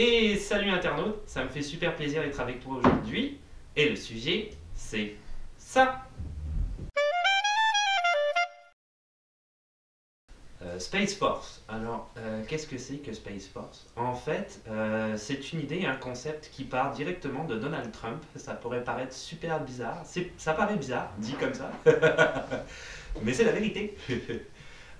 Et salut internaute, ça me fait super plaisir d'être avec toi aujourd'hui. Et le sujet, c'est ça. Space Force. Alors, qu'est-ce que c'est que Space Force? En fait, c'est une idée, un concept qui part directement de Donald Trump. Ça pourrait paraître super bizarre. Ça paraît bizarre, dit comme ça. Mais c'est la vérité.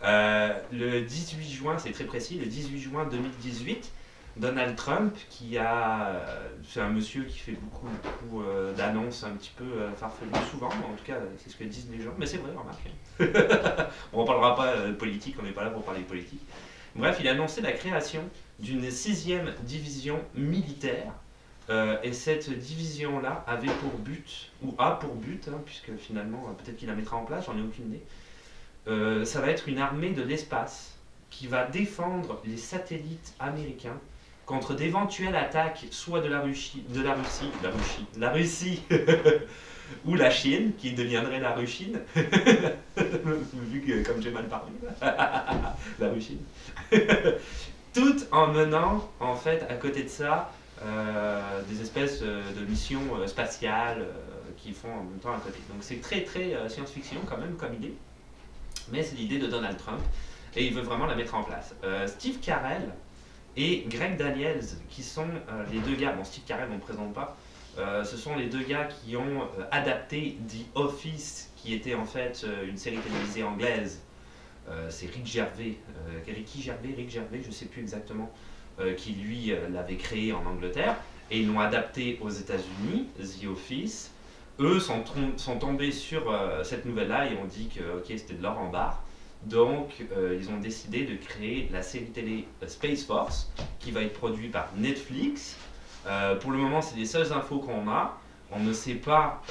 Le 18 juin, c'est très précis, le 18 juin 2018, Donald Trump, c'est un monsieur qui fait beaucoup d'annonces un petit peu farfelues souvent, en tout cas c'est ce que disent les gens, mais c'est vrai, remarque. On ne parlera pas de politique, on n'est pas là pour parler de politique. Bref, il a annoncé la création d'une 6e division militaire, et cette division-là avait pour but, ou a pour but, puisque finalement peut-être qu'il la mettra en place, j'en ai aucune idée. Ça va être une armée de l'espace qui va défendre les satellites américains contre d'éventuelles attaques soit de la Russie ou la Chine, qui deviendrait la Ruchine, vu que comme j'ai mal parlé, la Ruchine, tout en menant en fait à côté de ça des espèces de missions spatiales qui font en même temps à côté. Donc c'est très science-fiction quand même comme idée. Mais c'est l'idée de Donald Trump et il veut vraiment la mettre en place. Steve Carell et Greg Daniels, qui sont les deux gars, bon Steve Carell on ne présente pas, ce sont les deux gars qui ont adapté The Office, qui était en fait une série télévisée anglaise. C'est Rick Gervais, je ne sais plus exactement, qui lui l'avait créé en Angleterre, et ils l'ont adapté aux États-Unis, The Office. Eux sont tombés sur cette nouvelle-là et ont dit que c'était de l'or en barre. Donc, ils ont décidé de créer la série télé Space Force, qui va être produite par Netflix. Pour le moment, c'est les seules infos qu'on a. On ne sait pas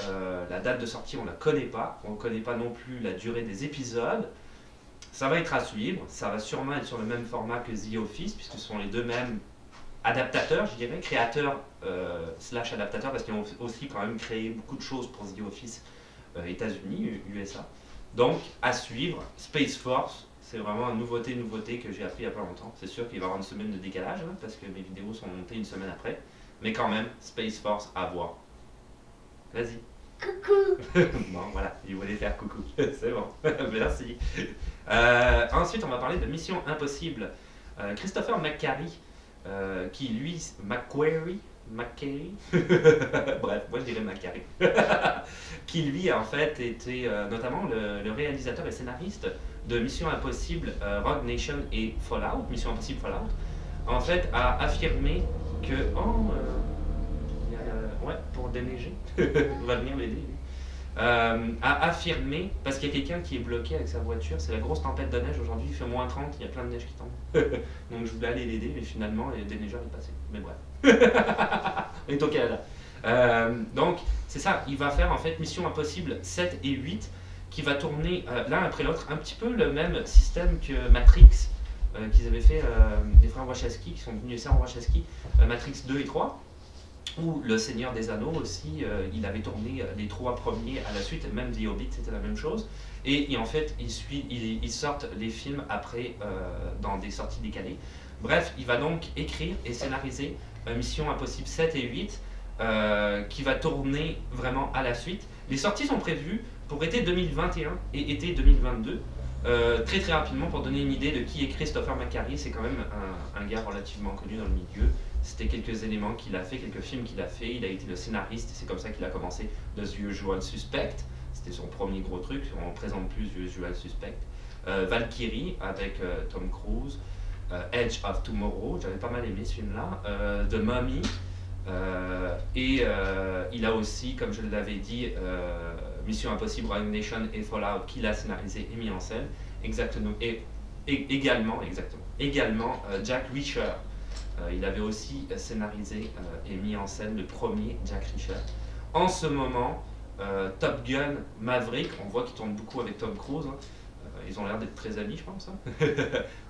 la date de sortie, on ne la connaît pas. On ne connaît pas non plus la durée des épisodes. Ça va être à suivre. Ça va sûrement être sur le même format que The Office, puisque ce sont les deux mêmes adaptateurs, je dirais, créateurs slash adaptateurs, parce qu'ils ont aussi quand même créé beaucoup de choses pour The Office États-Unis, USA. Donc, à suivre, Space Force, c'est vraiment une nouveauté que j'ai appris il n'y a pas longtemps. C'est sûr qu'il va y avoir une semaine de décalage, parce que mes vidéos sont montées une semaine après. Mais quand même, Space Force à voir. Vas-y. Coucou. Bon, voilà, il voulait faire coucou. C'est bon, merci. Ensuite, on va parler de Mission Impossible. Christopher McQuarrie, qui lui, McQuarrie, bref, moi je dirais McQuarrie, qui lui en fait était notamment le réalisateur et scénariste de Mission Impossible, Rogue Nation et Fallout, Mission Impossible Fallout, en fait a affirmé que, ouais, pour déneiger, on va venir l'aider, a affirmé, parce qu'il y a quelqu'un qui est bloqué avec sa voiture, c'est la grosse tempête de neige aujourd'hui, il fait moins 30, il y a plein de neige qui tombe. Donc je voulais aller l'aider, mais finalement le déneigeur est passé. Mais bref. On est au Canada. Donc c'est ça, il va faire en fait Mission Impossible 7 et 8, qui va tourner l'un après l'autre, un petit peu le même système que Matrix, qu'ils avaient fait les frères Wachowski, qui sont venus en Wachowski, Matrix 2 et 3. Ou Le Seigneur des Anneaux aussi, il avait tourné les 3 premiers à la suite, même The Hobbit c'était la même chose. Et en fait, ils sortent les films après dans des sorties décalées. Bref, il va donc écrire et scénariser Mission Impossible 7 et 8, qui va tourner vraiment à la suite. Les sorties sont prévues pour été 2021 et été 2022. Très rapidement, pour donner une idée de qui est Christopher McQuarrie, c'est quand même un gars relativement connu dans le milieu. C'était quelques éléments qu'il a fait, quelques films qu'il a fait. Il a été le scénariste et c'est comme ça qu'il a commencé The Usual Suspect. C'était son premier gros truc, on ne présente plus The Usual Suspect. Valkyrie avec Tom Cruise. Edge of Tomorrow, j'avais pas mal aimé ce film-là. The Mummy. Et il a aussi, comme je l'avais dit, Mission Impossible, Rogue Nation et Fallout, qu'il a scénarisé et mis en scène. Exactement. Et également Jack Reacher. Il avait aussi scénarisé et mis en scène le premier Jack Reacher. En ce moment, Top Gun Maverick, on voit qu'il tourne beaucoup avec Tom Cruise. Ils ont l'air d'être très amis, je pense.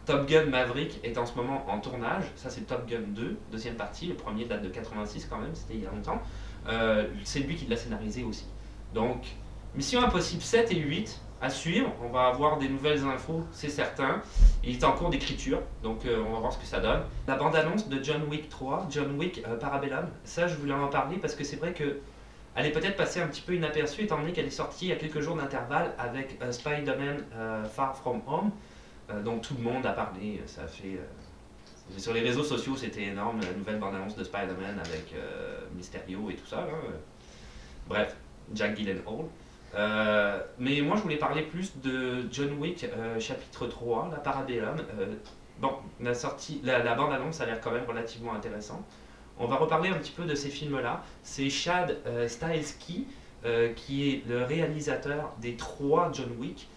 Top Gun Maverick est en ce moment en tournage. Ça, c'est Top Gun 2, deuxième partie. Le premier date de 86 quand même, c'était il y a longtemps. C'est lui qui l'a scénarisé aussi. Donc, Mission Impossible 7 et 8, à suivre, on va avoir des nouvelles infos, c'est certain. Il est en cours d'écriture, donc on va voir ce que ça donne. La bande-annonce de John Wick 3, John Wick Parabellum, ça je voulais en parler parce que c'est vrai que elle est peut-être passée un petit peu inaperçue étant donné qu'elle est sortie il y a quelques jours d'intervalle avec Spider-Man Far From Home, dont tout le monde a parlé, ça a fait... sur les réseaux sociaux c'était énorme, la nouvelle bande-annonce de Spider-Man avec Mysterio et tout ça. Là. Bref, Jack Gyllenhaal. Mais moi je voulais parler plus de John Wick chapitre 3, la Parabellum. Bon, la bande-annonce a l'air quand même relativement intéressante. On va reparler un petit peu de ces films-là. C'est Chad Stahelski qui est le réalisateur des 3 John Wick.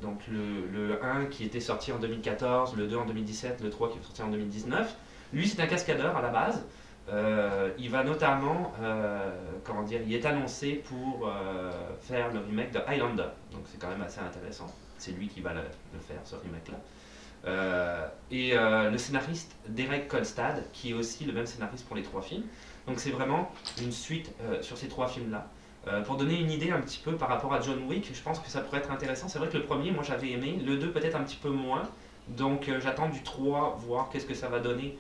Donc le 1 qui était sorti en 2014, le 2 en 2017, le 3 qui est sorti en 2019. Lui c'est un cascadeur à la base. Il va notamment, comment dire, il est annoncé pour faire le remake de Highlander, donc c'est quand même assez intéressant. C'est lui qui va le faire, ce remake-là. Le scénariste Derek Kolstad, qui est aussi le même scénariste pour les 3 films. Donc c'est vraiment une suite sur ces 3 films-là. Pour donner une idée un petit peu par rapport à John Wick, je pense que ça pourrait être intéressant. C'est vrai que le premier, moi j'avais aimé, le 2 peut-être un petit peu moins. Donc j'attends du 3, voir qu'est-ce que ça va donner.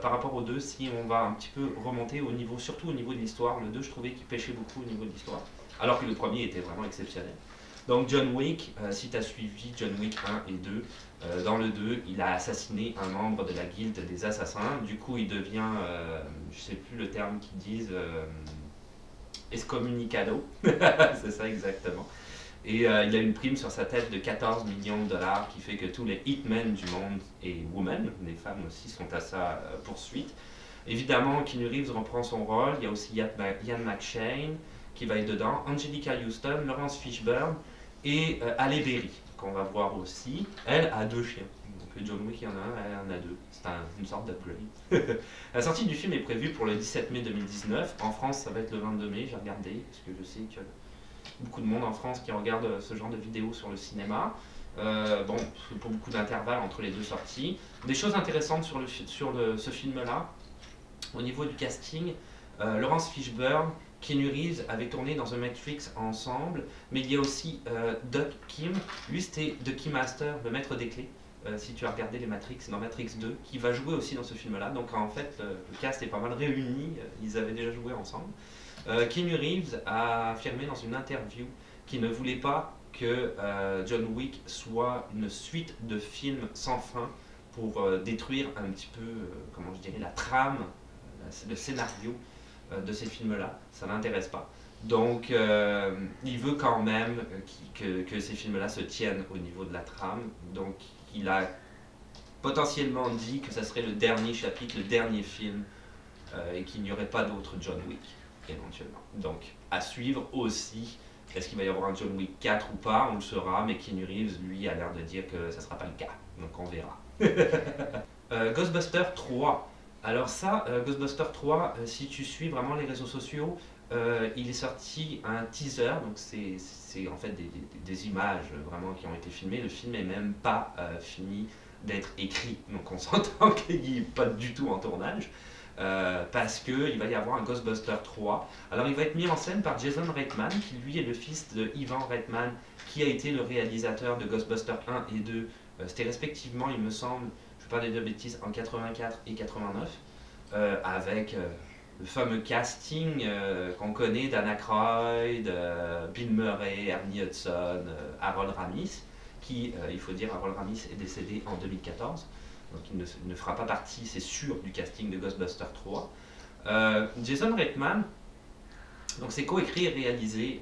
Par rapport au 2, si on va un petit peu remonter au niveau, surtout au niveau de l'histoire. Le 2, je trouvais qu'il pêchait beaucoup au niveau de l'histoire, alors que le premier était vraiment exceptionnel. Donc John Wick, si tu as suivi John Wick 1 et 2, dans le 2, il a assassiné un membre de la guilde des assassins. Du coup, il devient, je sais plus le terme qu'ils disent, excommunicado, c'est ça exactement. Et il a une prime sur sa tête de 14 millions de dollars qui fait que tous les hitmen du monde et women, les femmes aussi, sont à sa poursuite. Évidemment, Keanu Reeves reprend son rôle. Il y a aussi Ian McShane qui va être dedans, Angelica Houston, Laurence Fishburne et Halle Berry, qu'on va voir aussi. Elle a 2 chiens. Donc John Wick, il y en a un, elle en a 2. C'est une sorte d'upgrade. La sortie du film est prévue pour le 17 mai 2019. En France, ça va être le 22 mai, j'ai regardé, parce que je sais que beaucoup de monde en France qui regarde ce genre de vidéos sur le cinéma. Bon, pour beaucoup d'intervalles entre les 2 sorties. Des choses intéressantes sur ce film-là. Au niveau du casting, Laurence Fishburne, Keanu Reeves avaient tourné dans The Matrix ensemble, mais il y a aussi Doug Kim, lui c'était The Keymaster, le maître des clés, si tu as regardé les Matrix, dans Matrix 2, qui va jouer aussi dans ce film-là. Donc en fait, le cast est pas mal réuni, ils avaient déjà joué ensemble. Keanu Reeves a affirmé dans une interview qu'il ne voulait pas que John Wick soit une suite de films sans fin pour détruire un petit peu, comment je dirais, la trame, le scénario de ces films-là. Ça l'intéresse pas. Donc il veut quand même que ces films-là se tiennent au niveau de la trame. Donc il a potentiellement dit que ça serait le dernier chapitre, le dernier film, et qu'il n'y aurait pas d'autre John Wick éventuellement. Donc, à suivre aussi, est-ce qu'il va y avoir un John Wick 4 ou pas, on le saura, mais Keanu Reeves, lui, a l'air de dire que ça ne sera pas le cas. Donc, on verra. Ghostbusters 3. Alors ça, Ghostbusters 3, si tu suis vraiment les réseaux sociaux, il est sorti un teaser, donc c'est en fait des images vraiment qui ont été filmées. Le film n'est même pas fini d'être écrit, donc on s'entend qu'il n'est pas du tout en tournage. Parce qu'il va y avoir un Ghostbusters 3. Alors il va être mis en scène par Jason Reitman, qui lui est le fils de Ivan Reitman, qui a été le réalisateur de Ghostbusters 1 et 2. C'était respectivement, il me semble, je ne vais pas dire de bêtises, en 84 et 89, avec le fameux casting qu'on connaît d'Anna Aykroyd, Bill Murray, Ernie Hudson, Harold Ramis, qui, il faut dire, Harold Ramis est décédé en 2014. Donc il ne fera pas partie, c'est sûr, du casting de Ghostbusters 3. Jason Reitman, donc c'est coécrit et réalisé,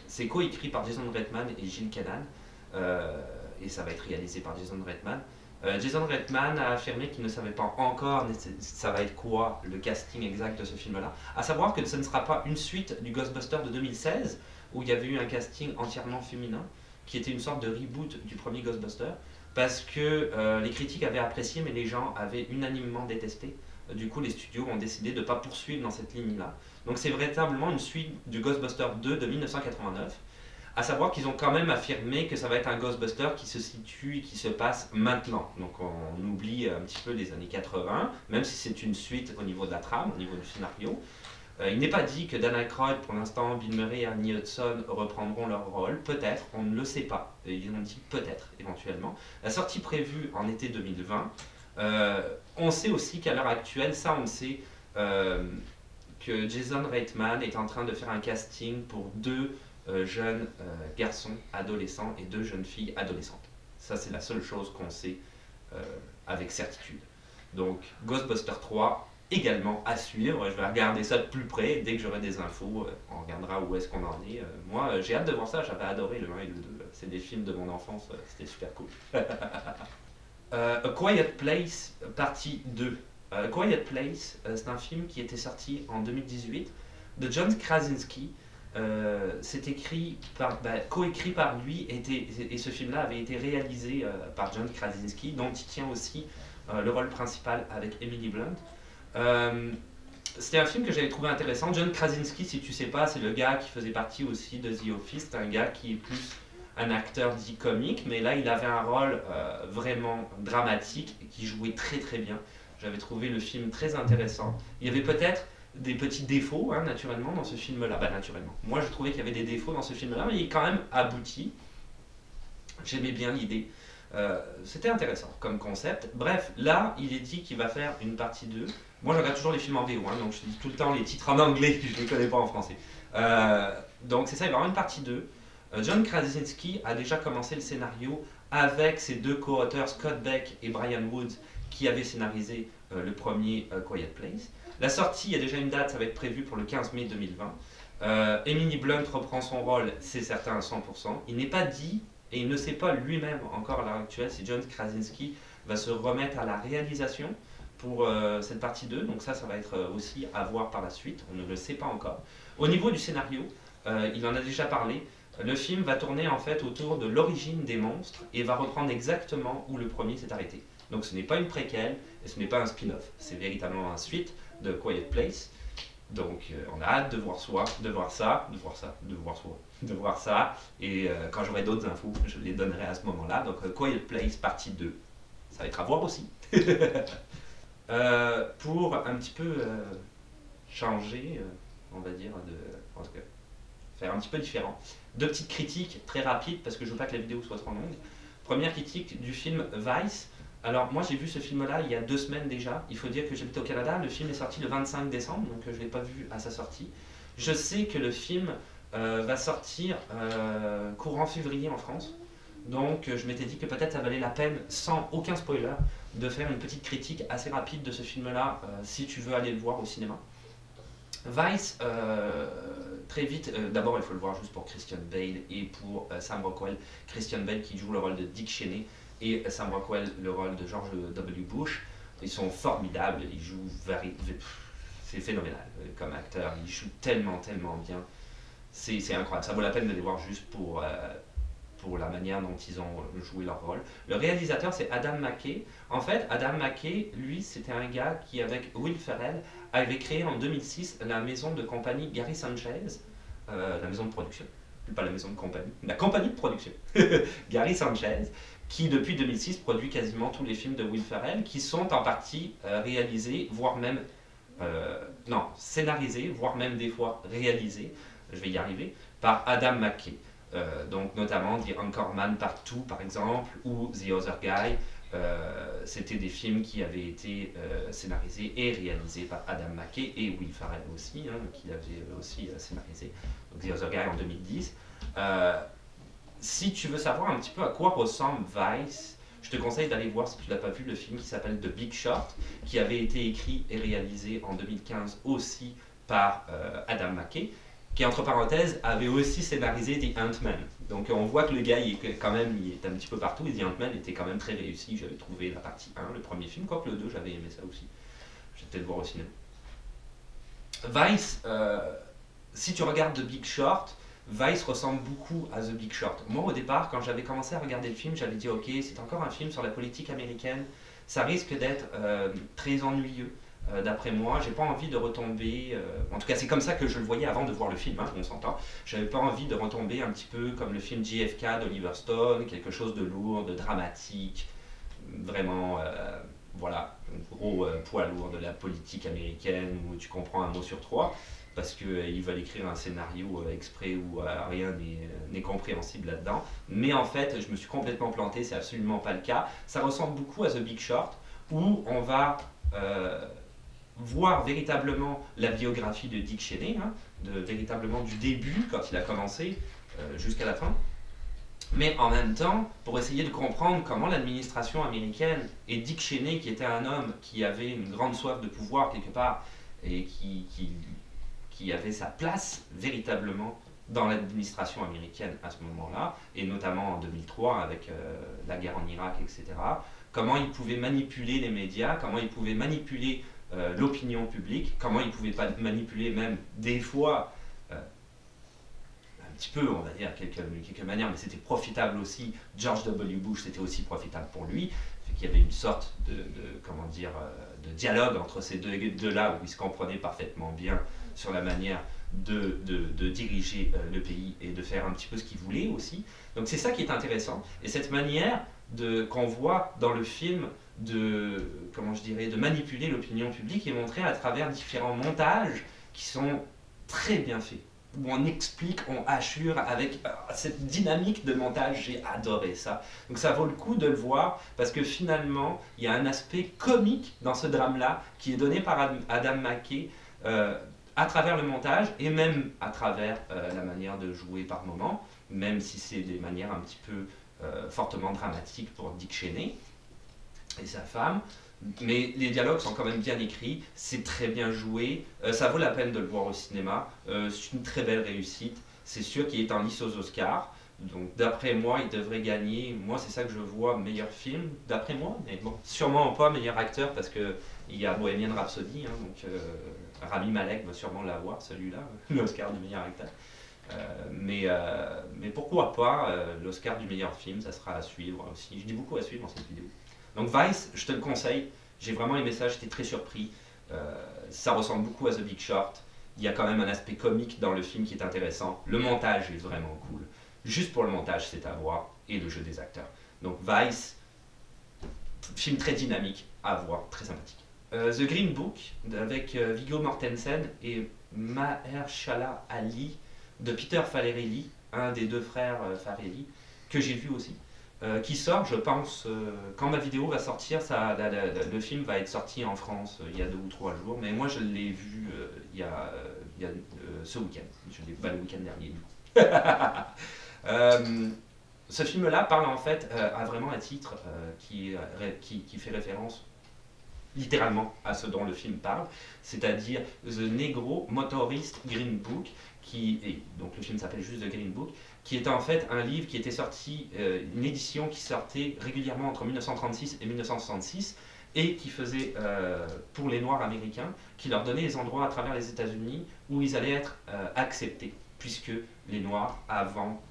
c'est coécrit par Jason Reitman et Gilles Cannan, et ça va être réalisé par Jason Reitman. Jason Reitman a affirmé qu'il ne savait pas encore ça va être quoi le casting exact de ce film-là. À savoir que ce ne sera pas une suite du Ghostbusters de 2016, où il y avait eu un casting entièrement féminin, qui était une sorte de reboot du premier Ghostbusters, parce que les critiques avaient apprécié, mais les gens avaient unanimement détesté. Du coup, les studios ont décidé de ne pas poursuivre dans cette ligne-là. Donc c'est véritablement une suite du Ghostbusters 2 de 1989. À savoir qu'ils ont quand même affirmé que ça va être un Ghostbuster qui se situe et qui se passe maintenant. Donc on oublie un petit peu les années 80, même si c'est une suite au niveau de la trame, au niveau du scénario. Il n'est pas dit que Dan Aykroyd, pour l'instant, Bill Murray et Ernie Hudson reprendront leur rôle. Peut-être, on ne le sait pas. Ils ont dit peut-être, éventuellement. La sortie prévue en été 2020. On sait aussi qu'à l'heure actuelle, ça on le sait, que Jason Reitman est en train de faire un casting pour deux jeunes garçons adolescents et deux jeunes filles adolescentes. Ça, c'est la seule chose qu'on sait avec certitude. Donc, Ghostbusters 3, également à suivre. Je vais regarder ça de plus près. Dès que j'aurai des infos, on regardera où est-ce qu'on en est. Moi, j'ai hâte de voir ça. J'avais adoré le 1 et le 2. C'est des films de mon enfance. C'était super cool. A Quiet Place, partie 2. A Quiet Place, c'est un film qui était sorti en 2018 de John Krasinski. C'est écrit coécrit par lui et ce film-là avait été réalisé par John Krasinski, dont il tient aussi le rôle principal avec Emily Blunt. C'était un film que j'avais trouvé intéressant. John Krasinski, si tu sais pas, c'est le gars qui faisait partie aussi de The Office. C'est un gars qui est plus un acteur dit comique, mais là il avait un rôle vraiment dramatique et qui jouait très très bien. J'avais trouvé le film très intéressant. Il y avait peut-être des petits défauts, hein, naturellement, dans ce film-là. Naturellement. Moi, je trouvais qu'il y avait des défauts dans ce film-là, mais il est quand même abouti. J'aimais bien l'idée. C'était intéressant comme concept. Bref, là, il est dit qu'il va faire une partie 2. Moi, je regarde toujours les films en VO, hein, donc je dis tout le temps les titres en anglais, je ne les connais pas en français. Donc, c'est ça, il va y avoir une partie 2. John Krasinski a déjà commencé le scénario avec ses deux co-auteurs, Scott Beck et Brian Wood, qui avaient scénarisé le premier Quiet Place. La sortie, il y a déjà une date, ça va être prévu pour le 15 mai 2020. Emily Blunt reprend son rôle, c'est certain à 100%. Il n'est pas dit, et il ne sait pas lui-même encore à l'heure actuelle, si John Krasinski va se remettre à la réalisation pour cette partie 2. Donc ça va être aussi à voir par la suite, on ne le sait pas encore. Au niveau du scénario, il en a déjà parlé. Le film va tourner en fait autour de l'origine des monstres et va reprendre exactement où le premier s'est arrêté. Donc ce n'est pas une préquelle et ce n'est pas un spin-off, c'est véritablement un suite de Quiet Place. Donc on a hâte de voir ça. Et quand j'aurai d'autres infos, je les donnerai à ce moment-là. Donc Quiet Place partie 2, ça va être à voir aussi. Pour un petit peu changer, on va dire, en tout cas, faire un petit peu différent. Deux petites critiques très rapides parce que je veux pas que la vidéo soit trop longue. Première critique du film Vice. Alors moi j'ai vu ce film-là il y a 2 semaines déjà. Il faut dire que j'habite au Canada. Le film est sorti le 25 décembre, donc je ne l'ai pas vu à sa sortie. Je sais que le film va sortir courant février en France. Donc je m'étais dit que peut-être ça valait la peine, sans aucun spoiler, de faire une petite critique assez rapide de ce film-là si tu veux aller le voir au cinéma. Vice, très vite, d'abord il faut le voir juste pour Christian Bale et pour Sam Rockwell. Christian Bale qui joue le rôle de Dick Cheney et Sam Rockwell le rôle de George W. Bush. Ils sont formidables, ils jouent, c'est phénoménal comme acteur, ils jouent tellement bien. C'est incroyable, ça vaut la peine de les voir juste pour la manière dont ils ont joué leur rôle. Le réalisateur, c'est Adam McKay. En fait, Adam McKay, lui, c'était un gars qui, avec Will Ferrell, avait créé en 2006 la maison de compagnie Gary Sanchez, la maison de production, pas la maison de compagnie, la compagnie de production, Gary Sanchez, qui depuis 2006 produit quasiment tous les films de Will Ferrell, qui sont en partie réalisés, voire même, scénarisés, voire même des fois réalisés, je vais y arriver, par Adam McKay. Donc notamment The Anchorman Part 2 par exemple, ou The Other Guy. C'était des films qui avaient été scénarisés et réalisés par Adam McKay et Will Ferrell aussi, hein, qui avait aussi scénarisé. Donc The Other Guy en 2010. Si tu veux savoir un petit peu à quoi ressemble Vice, je te conseille d'aller voir, si tu ne l'as pas vu, le film qui s'appelle The Big Short, qui avait été écrit et réalisé en 2015 aussi par Adam McKay, qui entre parenthèses avait aussi scénarisé The Ant-Man. Donc on voit que le gars il est un petit peu partout, et The Ant-Man était quand même très réussi. J'avais trouvé la partie 1, le premier film, quoique le 2 j'avais aimé ça aussi. Je vais peut-être le voir au cinéma. Vice, si tu regardes The Big Short, Vice ressemble beaucoup à The Big Short. Moi au départ, quand j'avais commencé à regarder le film, j'avais dit ok, c'est encore un film sur la politique américaine, ça risque d'être très ennuyeux. D'après moi, j'ai pas envie de retomber, en tout cas c'est comme ça que je le voyais avant de voir le film, hein, on s'entend, j'avais pas envie de retomber un petit peu comme le film JFK d'Oliver Stone, quelque chose de lourd, de dramatique, vraiment, voilà, un gros poids lourd de la politique américaine où tu comprends un mot sur 3. parce qu'ils veulent écrire un scénario exprès où rien n'est compréhensible là-dedans. Mais en fait, je me suis complètement planté, c'est absolument pas le cas. Ça ressemble beaucoup à The Big Short, où on va voir véritablement la biographie de Dick Cheney, hein, véritablement du début, quand il a commencé, jusqu'à la fin. Mais en même temps, pour essayer de comprendre comment l'administration américaine et Dick Cheney, qui était un homme qui avait une grande soif de pouvoir quelque part, et qui avait sa place véritablement dans l'administration américaine à ce moment-là, et notamment en 2003 avec la guerre en Irak, etc., comment il pouvait manipuler les médias, comment il pouvait manipuler l'opinion publique, comment il pouvait pas manipuler même des fois, un petit peu on va dire, quelque manière, mais c'était profitable aussi. George W. Bush, c'était aussi profitable pour lui, qu'il y avait une sorte comment dire, de dialogue entre ces deux-là, où ils se comprenaient parfaitement bien sur la manière de diriger le pays et de faire un petit peu ce qu'ils voulaient aussi. Donc c'est ça qui est intéressant, et cette manière qu'on voit dans le film comment je dirais, de manipuler l'opinion publique est montrée à travers différents montages qui sont très bien faits, où on explique, on hachure avec cette dynamique de montage. J'ai adoré ça. Donc ça vaut le coup de le voir, parce que finalement, il y a un aspect comique dans ce drame-là qui est donné par Adam McKay à travers le montage, et même à travers la manière de jouer par moment, même si c'est des manières un petit peu fortement dramatiques pour Dick Cheney et sa femme. Mais les dialogues sont quand même bien écrits, c'est très bien joué, ça vaut la peine de le voir au cinéma, c'est une très belle réussite, c'est sûr qu'il est en lice aux Oscars, donc d'après moi il devrait gagner, moi c'est ça que je vois, meilleur film, d'après moi, mais bon, sûrement pas meilleur acteur, parce qu'il y a Bohemian Rhapsody, hein, donc Rami Malek va sûrement l'avoir, celui-là, l'Oscar du meilleur acteur. Mais pourquoi pas l'Oscar du meilleur film, ça sera à suivre aussi, je dis beaucoup à suivre dans cette vidéo. Donc Vice, je te le conseille, j'ai vraiment aimé ça, j'étais très surpris. Ça ressemble beaucoup à The Big Short, il y a quand même un aspect comique dans le film qui est intéressant. Le montage est vraiment cool, juste pour le montage c'est à voir, et le jeu des acteurs. Donc Vice, film très dynamique, à voir, très sympathique. The Green Book, avec Viggo Mortensen et Mahershala Ali, de Peter Farrelly, un des deux frères Farrelly, que j'ai vu aussi. Qui sort, je pense, quand ma vidéo va sortir, le film va être sorti en France il y a 2 ou 3 jours, mais moi je l'ai vu il y a ce week-end, le week-end dernier du coup. Ce film-là parle en fait, a vraiment un titre qui fait référence littéralement à ce dont le film parle, c'est-à-dire The Negro Motorist Green Book, donc le film s'appelle juste The Green Book, qui était en fait un livre qui était sorti, une édition qui sortait régulièrement entre 1936 et 1966, et qui faisait pour les Noirs américains, qui leur donnait des endroits à travers les États-Unis où ils allaient être acceptés, puisque les Noirs, avant,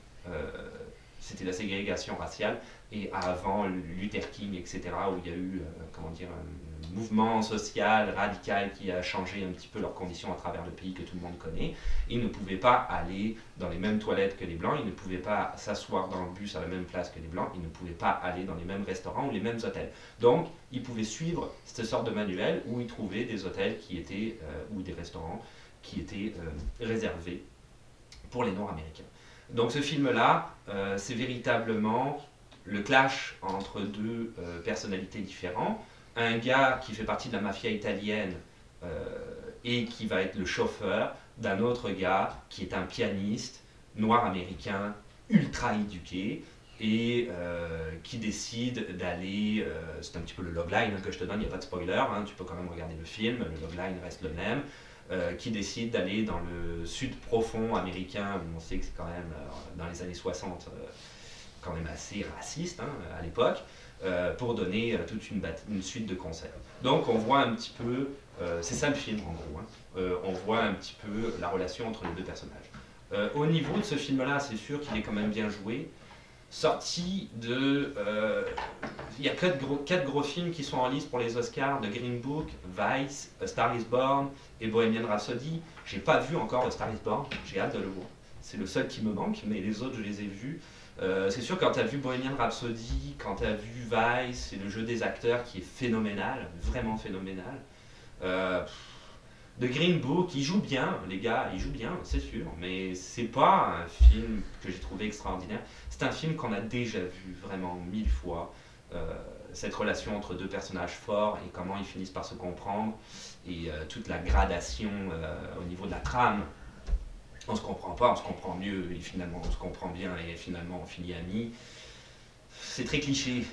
c'était la ségrégation raciale, et avant Luther King, etc., où il y a eu, comment dire, un mouvement social radical qui a changé un petit peu leurs conditions à travers le pays que tout le monde connaît. Ils ne pouvaient pas aller dans les mêmes toilettes que les Blancs, ils ne pouvaient pas s'asseoir dans le bus à la même place que les Blancs, ils ne pouvaient pas aller dans les mêmes restaurants ou les mêmes hôtels. Donc, ils pouvaient suivre cette sorte de manuel où ils trouvaient des hôtels qui étaient, ou des restaurants qui étaient réservés pour les Noirs américains. Donc ce film-là, c'est véritablement le clash entre deux personnalités différentes. Un gars qui fait partie de la mafia italienne et qui va être le chauffeur d'un autre gars qui est un pianiste noir américain ultra éduqué et qui décide d'aller, c'est un petit peu le logline que je te donne, il n'y a pas de spoiler, hein, tu peux quand même regarder le film, le logline reste le même, qui décide d'aller dans le sud profond américain, où on sait que c'est quand même dans les années 60 quand même assez raciste hein, à l'époque, pour donner toute une suite de concerts. Donc on voit un petit peu, c'est ça le film en gros, hein, on voit un petit peu la relation entre les deux personnages. Au niveau de ce film-là, c'est sûr qu'il est quand même bien joué. Sorti de... il y a 4 gros films qui sont en liste pour les Oscars, de Green Book, Vice, A Star is Born et Bohemian Rhapsody. J'ai pas vu encore A Star is Born, j'ai hâte de le voir. C'est le seul qui me manque, mais les autres je les ai vus. C'est sûr, quand tu as vu Bohemian Rhapsody, quand tu as vu Vice, c'est le jeu des acteurs qui est phénoménal, vraiment phénoménal. The Green Book, il joue bien, les gars, il joue bien, c'est sûr, mais c'est pas un film que j'ai trouvé extraordinaire. C'est un film qu'on a déjà vu vraiment 1000 fois. Euh, cette relation entre deux personnages forts et comment ils finissent par se comprendre et toute la gradation au niveau de la trame. On se comprend pas, on se comprend mieux et finalement on se comprend bien et finalement on finit amis. C'est très cliché,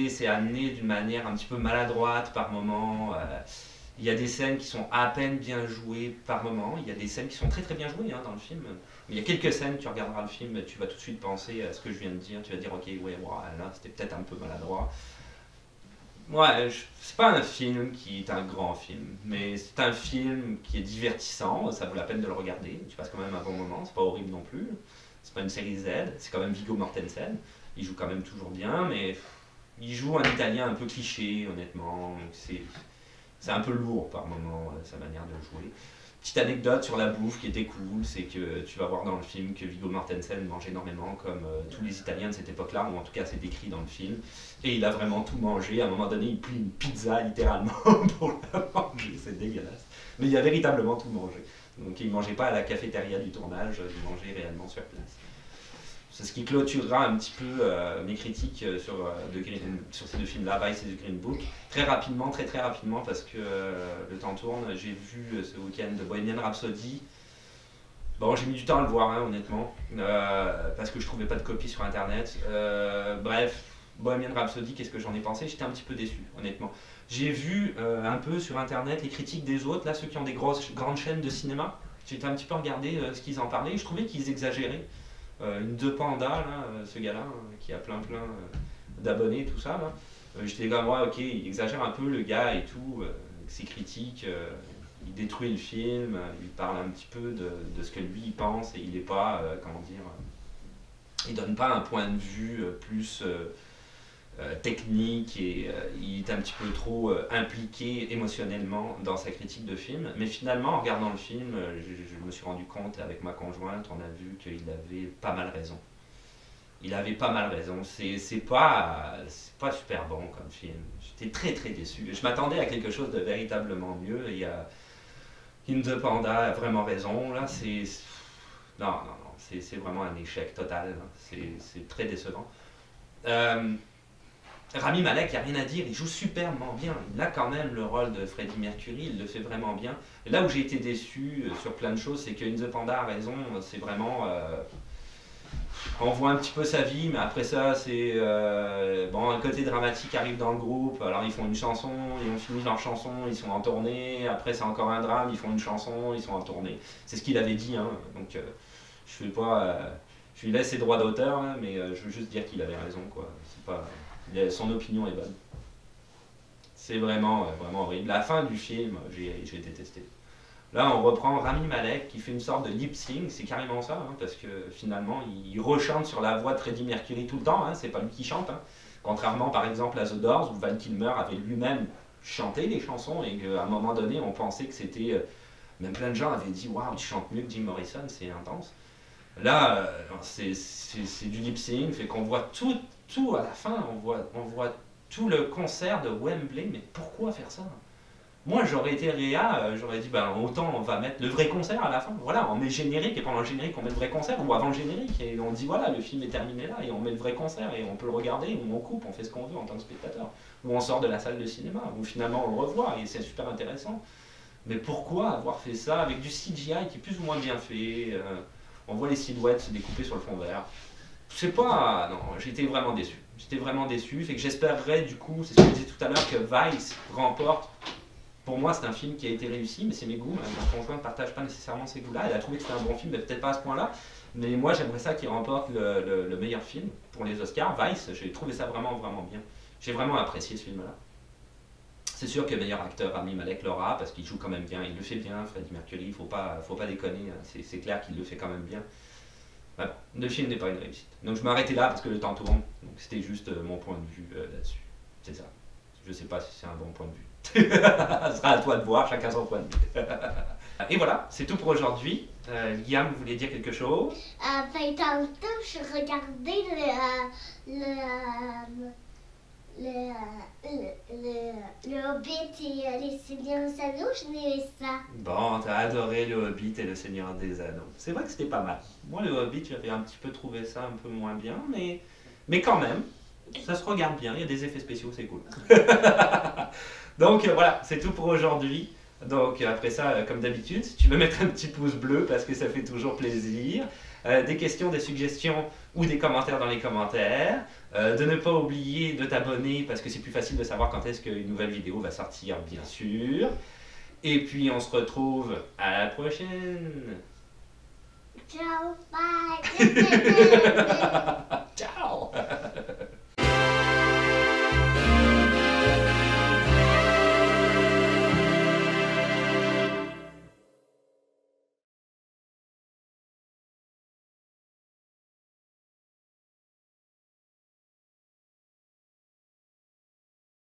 c'est amené d'une manière un petit peu maladroite par moment. Il y a des scènes qui sont à peine bien jouées par moment, il y a des scènes qui sont très très bien jouées dans le film. Mais il y a quelques scènes, tu regarderas le film, tu vas tout de suite penser à ce que je viens de dire, tu vas dire ok, ouais, là c'était peut-être un peu maladroit. Ouais, c'est pas un film qui est un grand film, mais c'est un film qui est divertissant, ça vaut la peine de le regarder, tu passes quand même un bon moment, c'est pas horrible non plus. C'est pas une série Z, c'est quand même Viggo Mortensen, il joue quand même toujours bien, mais il joue un italien un peu cliché, honnêtement, c'est un peu lourd par moment, sa manière de jouer. Petite anecdote sur la bouffe qui était cool, c'est que tu vas voir dans le film que Viggo Mortensen mange énormément comme tous les Italiens de cette époque-là, ou en tout cas c'est décrit dans le film. Et il a vraiment tout mangé, à un moment donné il plie une pizza littéralement pour la manger, c'est dégueulasse. Mais il a véritablement tout mangé. Donc il ne mangeait pas à la cafétéria du tournage, il mangeait réellement sur place. C'est ce qui clôturera un petit peu mes critiques sur ces deux films-là, Vice et The Green Book. Très rapidement, très très rapidement, parce que le temps tourne, j'ai vu ce week-end Bohemian Rhapsody. Bon, j'ai mis du temps à le voir, honnêtement, parce que je trouvais pas de copie sur internet. Bref, Bohemian Rhapsody, qu'est-ce que j'en ai pensé? J'étais un petit peu déçu, honnêtement. J'ai vu un peu sur internet les critiques des autres, là, ceux qui ont des grandes chaînes de cinéma. J'étais un petit peu regardé ce qu'ils en parlaient, je trouvais qu'ils exagéraient. Une De Panda, là, ce gars-là, qui a plein d'abonnés, tout ça, là. J'étais comme, ouais, ok, il exagère un peu le gars et tout, avec ses critiques, il détruit le film, il parle un petit peu de ce que lui il pense et il n'est pas, comment dire, il donne pas un point de vue plus technique et il est un petit peu trop impliqué émotionnellement dans sa critique de film. Mais finalement, en regardant le film, je me suis rendu compte avec ma conjointe, on a vu qu'il avait pas mal raison. Il avait pas mal raison. C'est pas super bon comme film. J'étais très très déçu. Je m'attendais à quelque chose de véritablement mieux. Et The Panda a vraiment raison. Là, non, c'est vraiment un échec total. C'est très décevant. Rami Malek, il n'y a rien à dire, il joue superbement bien. Il a quand même le rôle de Freddie Mercury, il le fait vraiment bien. Et là où j'ai été déçu sur plein de choses, c'est que The Panda a raison, c'est vraiment. On voit un petit peu sa vie, mais après ça, c'est. Bon, un côté dramatique arrive dans le groupe, alors ils font une chanson, ils ont fini leur chanson, ils sont en tournée, après c'est encore un drame, ils font une chanson, ils sont en tournée. C'est ce qu'il avait dit, donc je fais pas. Je lui laisse ses droits d'auteur, mais je veux juste dire qu'il avait raison, quoi. C'est pas. Son opinion est bonne. C'est vraiment horrible. La fin du film, j'ai détesté. Là, on reprend Rami Malek qui fait une sorte de lip sync, c'est carrément ça, parce que finalement, il rechante sur la voix de Freddie Mercury tout le temps, c'est pas lui qui chante. Contrairement par exemple à The Doors, où Val Kilmer avait lui-même chanté les chansons et qu'à un moment donné, on pensait que c'était. Même plein de gens avaient dit waouh, il chante mieux que Jim Morrison, c'est intense. Là, c'est du lip sync, fait qu'on voit tout à la fin, on voit tout le concert de Wembley, mais pourquoi faire ça? Moi j'aurais été Réa, j'aurais dit ben autant on va mettre le vrai concert à la fin, voilà, on met le générique et pendant le générique on met le vrai concert, ou avant le générique, et on dit voilà, le film est terminé là, et on met le vrai concert, et on peut le regarder, ou on coupe, on fait ce qu'on veut en tant que spectateur, ou on sort de la salle de cinéma, ou finalement on le revoit, et c'est super intéressant. Mais pourquoi avoir fait ça avec du CGI qui est plus ou moins bien fait, on voit les silhouettes se découper sur le fond vert. Je sais pas, non, j'étais vraiment déçu. J'étais vraiment déçu, fait que j'espérerais du coup, c'est ce que je disais tout à l'heure, que Vice remporte. Pour moi, c'est un film qui a été réussi, mais c'est mes goûts. Ma conjointe ne partage pas nécessairement ces goûts-là. Elle a trouvé que c'était un bon film, mais peut-être pas à ce point-là. Mais moi, j'aimerais ça qu'il remporte le meilleur film pour les Oscars. Vice, j'ai trouvé ça vraiment bien. J'ai vraiment apprécié ce film-là. C'est sûr que le meilleur acteur, Rami Malek, l'aura, parce qu'il joue quand même bien. Il le fait bien, Freddie Mercury, il faut pas déconner. C'est clair qu'il le fait quand même bien. Voilà. Le film n'est pas une réussite. Donc je m'arrêtais là parce que le temps tourne. Donc c'était juste mon point de vue là-dessus. C'est ça. Je sais pas si c'est un bon point de vue. Ce sera à toi de voir, chacun son point de vue. Et voilà, c'est tout pour aujourd'hui. Liam, vous voulez dire quelque chose? Tantôt, je regardais le Hobbit et les Seigneurs des Anneaux, je n'aimais ça. Bon, t'as adoré le Hobbit et le Seigneur des Anneaux. C'est vrai que c'était pas mal. Moi, le Hobbit, j'avais un petit peu trouvé ça un peu moins bien, mais quand même, ça se regarde bien. Il y a des effets spéciaux, c'est cool. Donc voilà, c'est tout pour aujourd'hui. Donc après ça, comme d'habitude, tu veux mettre un petit pouce bleu parce que ça fait toujours plaisir. Des questions, des suggestions ou des commentaires dans les commentaires. De ne pas oublier de t'abonner parce que c'est plus facile de savoir quand est-ce qu'une nouvelle vidéo va sortir, bien sûr. Et puis on se retrouve à la prochaine. Ciao, bye.